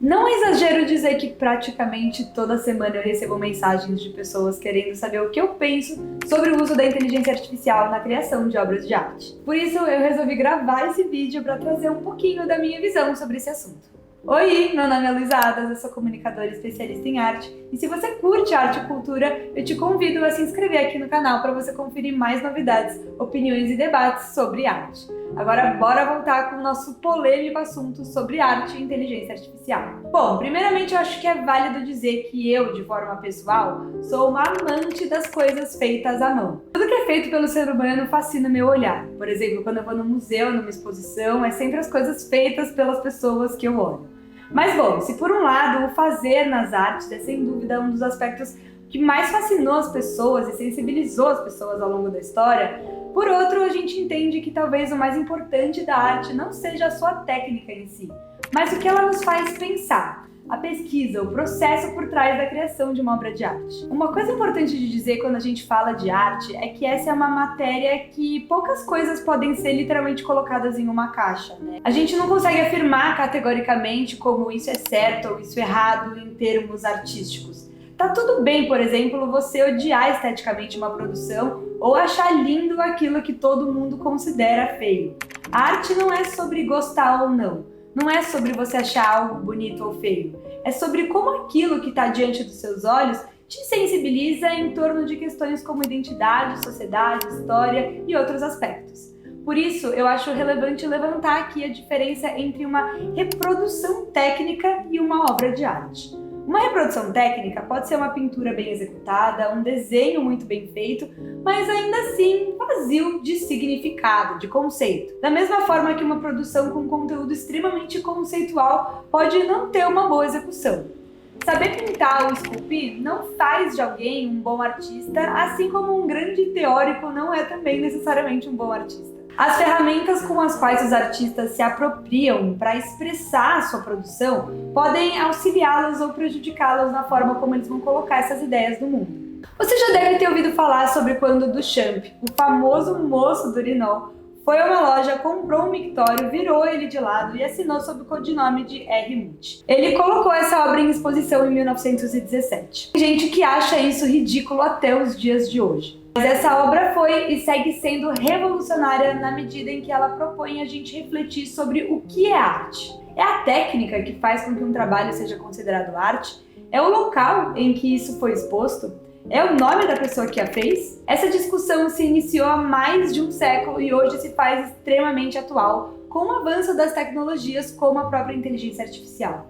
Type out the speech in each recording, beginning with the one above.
Não é exagero dizer que praticamente toda semana eu recebo mensagens de pessoas querendo saber o que eu penso sobre o uso da inteligência artificial na criação de obras de arte. Por isso eu resolvi gravar esse vídeo para trazer um pouquinho da minha visão sobre esse assunto. Oi, meu nome é Luísa Adas, eu sou comunicadora especialista em arte e se você curte arte e cultura, eu te convido a se inscrever aqui no canal para você conferir mais novidades, opiniões e debates sobre arte. Agora bora voltar com o nosso polêmico assunto sobre arte e inteligência artificial. Bom, primeiramente eu acho que é válido dizer que eu, de forma pessoal, sou uma amante das coisas feitas à mão. Tudo que é feito pelo ser humano fascina meu olhar. Por exemplo, quando eu vou num museu, numa exposição, é sempre as coisas feitas pelas pessoas que eu olho. Mas bom, se por um lado o fazer nas artes é sem dúvida um dos aspectos que mais fascinou as pessoas e sensibilizou as pessoas ao longo da história, por outro a gente entende que talvez o mais importante da arte não seja a sua técnica em si, mas o que ela nos faz pensar. A pesquisa, o processo por trás da criação de uma obra de arte. Uma coisa importante de dizer quando a gente fala de arte é que essa é uma matéria que poucas coisas podem ser literalmente colocadas em uma caixa, né? A gente não consegue afirmar categoricamente como isso é certo ou isso é errado em termos artísticos. Tá tudo bem, por exemplo, você odiar esteticamente uma produção ou achar lindo aquilo que todo mundo considera feio. A arte não é sobre gostar ou não. Não é sobre você achar algo bonito ou feio. É sobre como aquilo que está diante dos seus olhos te sensibiliza em torno de questões como identidade, sociedade, história e outros aspectos. Por isso, eu acho relevante levantar aqui a diferença entre uma reprodução técnica e uma obra de arte. Uma reprodução técnica pode ser uma pintura bem executada, um desenho muito bem feito, mas ainda assim vazio de significado, de conceito. Da mesma forma que uma produção com conteúdo extremamente conceitual pode não ter uma boa execução. Saber pintar ou esculpir não faz de alguém um bom artista, assim como um grande teórico não é também necessariamente um bom artista. As ferramentas com as quais os artistas se apropriam para expressar a sua produção podem auxiliá-los ou prejudicá-los na forma como eles vão colocar essas ideias no mundo. Você já deve ter ouvido falar sobre quando Duchamp, o famoso moço do urinol, foi a uma loja, comprou um mictório, virou ele de lado e assinou sob o codinome de R. Muti. Ele colocou essa obra em exposição em 1917. Tem gente que acha isso ridículo até os dias de hoje. Mas essa obra foi e segue sendo revolucionária na medida em que ela propõe a gente refletir sobre o que é arte. É a técnica que faz com que um trabalho seja considerado arte? É o local em que isso foi exposto? É o nome da pessoa que a fez? Essa discussão se iniciou há mais de um século e hoje se faz extremamente atual com o avanço das tecnologias como a própria inteligência artificial.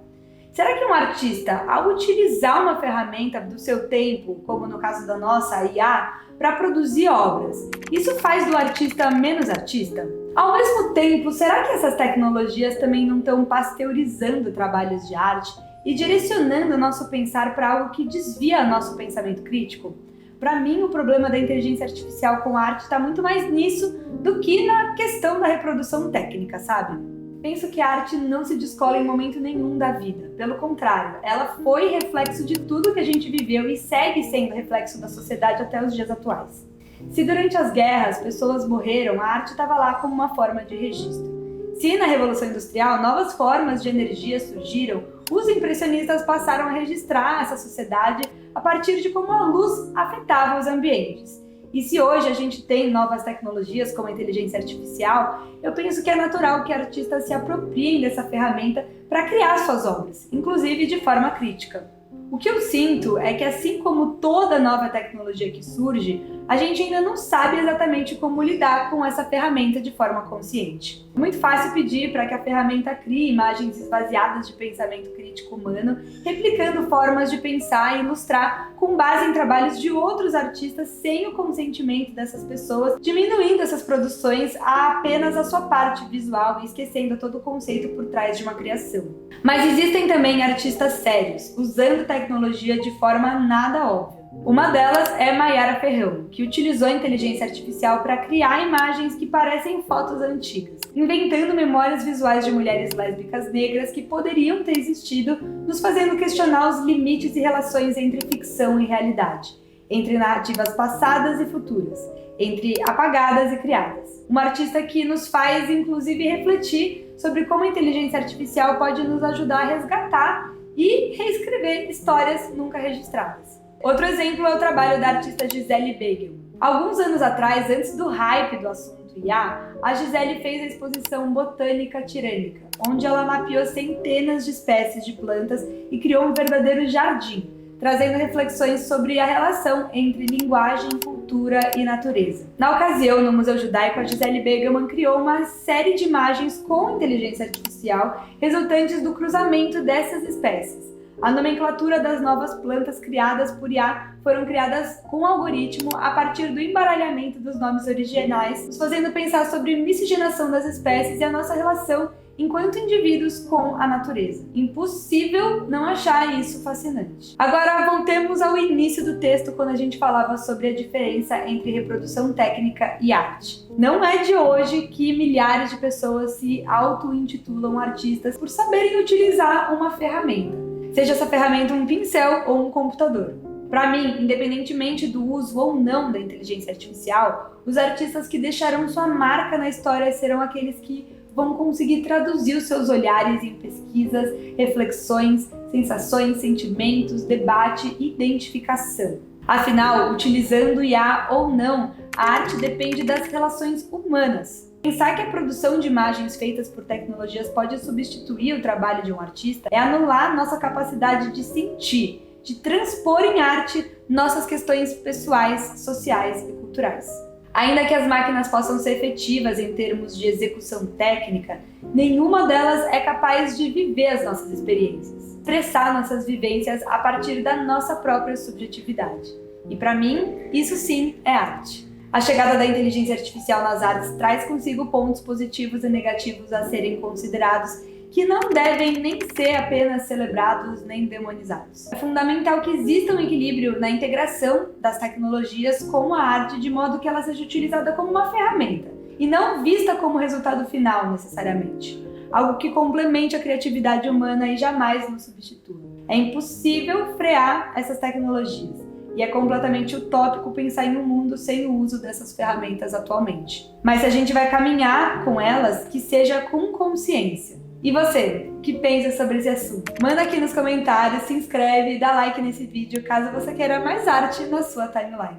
Será que um artista, ao utilizar uma ferramenta do seu tempo, como no caso da nossa a IA, para produzir obras, isso faz do artista menos artista? Ao mesmo tempo, será que essas tecnologias também não estão pasteurizando trabalhos de arte e direcionando o nosso pensar para algo que desvia nosso pensamento crítico? Para mim, o problema da inteligência artificial com a arte está muito mais nisso do que na questão da reprodução técnica, sabe? Penso que a arte não se descola em momento nenhum da vida. Pelo contrário, ela foi reflexo de tudo que a gente viveu e segue sendo reflexo da sociedade até os dias atuais. Se durante as guerras pessoas morreram, a arte estava lá como uma forma de registro. Se na Revolução Industrial novas formas de energia surgiram, os impressionistas passaram a registrar essa sociedade a partir de como a luz afetava os ambientes. E se hoje a gente tem novas tecnologias como a inteligência artificial, eu penso que é natural que artistas se apropriem dessa ferramenta para criar suas obras, inclusive de forma crítica. O que eu sinto é que assim como toda nova tecnologia que surge, a gente ainda não sabe exatamente como lidar com essa ferramenta de forma consciente. É muito fácil pedir para que a ferramenta crie imagens esvaziadas de pensamento crítico humano, replicando formas de pensar e ilustrar com base em trabalhos de outros artistas sem o consentimento dessas pessoas, diminuindo essas produções a apenas a sua parte visual e esquecendo todo o conceito por trás de uma criação. Mas existem também artistas sérios, usando tecnologia de forma nada óbvia. Uma delas é Mayara Ferrão, que utilizou a inteligência artificial para criar imagens que parecem fotos antigas, inventando memórias visuais de mulheres lésbicas negras que poderiam ter existido, nos fazendo questionar os limites e relações entre ficção e realidade, entre narrativas passadas e futuras, entre apagadas e criadas. Uma artista que nos faz, inclusive, refletir sobre como a inteligência artificial pode nos ajudar a resgatar e reescrever histórias nunca registradas. Outro exemplo é o trabalho da artista Gisele Bündchen. Alguns anos atrás, antes do hype do assunto IA, a Gisele fez a exposição Botânica Tirânica, onde ela mapeou centenas de espécies de plantas e criou um verdadeiro jardim, trazendo reflexões sobre a relação entre linguagem, cultura e natureza. Na ocasião, no Museu Judaico, a Gisele Bündchen criou uma série de imagens com inteligência artificial resultantes do cruzamento dessas espécies. A nomenclatura das novas plantas criadas por IA foram criadas com algoritmo a partir do embaralhamento dos nomes originais, nos fazendo pensar sobre miscigenação das espécies e a nossa relação enquanto indivíduos com a natureza. Impossível não achar isso fascinante. Agora voltemos ao início do texto, quando a gente falava sobre a diferença entre reprodução técnica e arte. Não é de hoje que milhares de pessoas se auto-intitulam artistas por saberem utilizar uma ferramenta, seja essa ferramenta um pincel ou um computador. Para mim, independentemente do uso ou não da inteligência artificial, os artistas que deixarão sua marca na história serão aqueles que vão conseguir traduzir os seus olhares em pesquisas, reflexões, sensações, sentimentos, debate e identificação. Afinal, utilizando IA ou não, a arte depende das relações humanas. Pensar que a produção de imagens feitas por tecnologias pode substituir o trabalho de um artista é anular nossa capacidade de sentir, de transpor em arte nossas questões pessoais, sociais e culturais. Ainda que as máquinas possam ser efetivas em termos de execução técnica, nenhuma delas é capaz de viver as nossas experiências, expressar nossas vivências a partir da nossa própria subjetividade. E para mim, isso sim é arte. A chegada da inteligência artificial nas artes traz consigo pontos positivos e negativos a serem considerados, que não devem nem ser apenas celebrados nem demonizados. É fundamental que exista um equilíbrio na integração das tecnologias com a arte, de modo que ela seja utilizada como uma ferramenta e não vista como resultado final necessariamente, algo que complemente a criatividade humana e jamais nos substitua. É impossível frear essas tecnologias e é completamente utópico pensar em um mundo sem o uso dessas ferramentas atualmente. Mas se a gente vai caminhar com elas, que seja com consciência. E você, o que pensa sobre esse assunto? Manda aqui nos comentários, se inscreve e dá like nesse vídeo caso você queira mais arte na sua timeline.